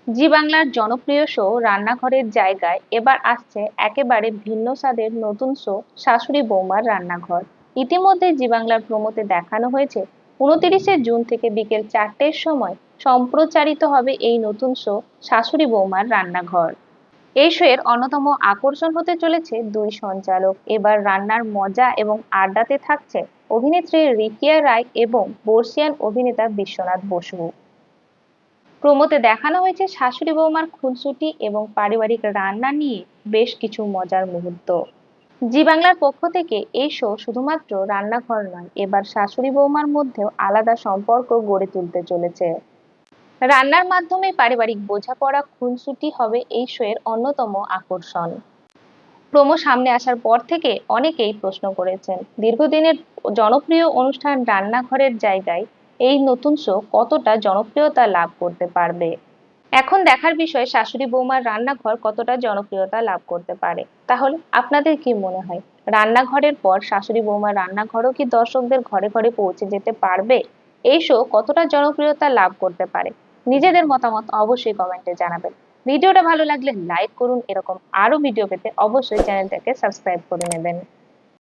জি বাংলার জনপ্রিয় শো রান্নাঘরের জায়গায় এবার আসছে একেবারে ভিন্ন স্বাদের নতুন শো শাশুড়ি বৌমার রান্নাঘর। ইতিমধ্যে জি বাংলার প্রোমোতে দেখানো হয়েছে 29শে জুন থেকে বিকেল 4টের সময় সম্প্রচারিত হবে এই নতুন শো শাশুড়ি বৌমার রান্নাঘর। এই শো এর অন্যতম আকর্ষণ হতে চলেছে দুই সঞ্চালক। এবার রান্নার মজা এবং আড্ডাতে থাকছে অভিনেত্রী রিকিয়া রায় এবং বর্ষিয়ান অভিনেতা বিশ্বনাথ বসু। প্রোমোতে দেখানো হয়েছে শাশুড়ি বৌমার খুনসুটি এবং পারিবারিক রান্না নিয়ে বেশ কিছু মজার মুহূর্ত। জি বাংলার পক্ষ থেকে এই শো শুধুমাত্র রান্নাঘর নয়, এবার শাশুড়ি বৌমার মধ্যেও আলাদা সম্পর্ক গড়ে তুলতে চলেছে। রান্নার মাধ্যমে পারিবারিক বোঝাপড়া খুনসুটি হবে এই শো এর অন্যতম আকর্ষণ। প্রোমো সামনে আসার পর থেকে অনেকেই প্রশ্ন করেছেন দীর্ঘদিনের জনপ্রিয় অনুষ্ঠান রান্নাঘরের জায়গায় এই নতুন শো কতটা জনপ্রিয়তা লাভ করতে পারবে। এখন দেখার বিষয় শাশুড়ি বৌমার রান্নাঘর কতটা জনপ্রিয়তা লাভ করতে পারে। তাহলে আপনাদের কি মনে হয়, রান্নাঘরের পর শাশুড়ি বৌমার রান্নাঘরও কি দর্শকদের ঘরে ঘরে পৌঁছে যেতে পারবে? এই শো কতটা জনপ্রিয়তা লাভ করতে পারে? নিজেদের মতামত অবশ্যই কমেন্টে জানাবেন। ভিডিওটা ভালো লাগলে লাইক করুন। এরকম আরো ভিডিও পেতে অবশ্যই চ্যানেলটাকে সাবস্ক্রাইব করে নেবেন।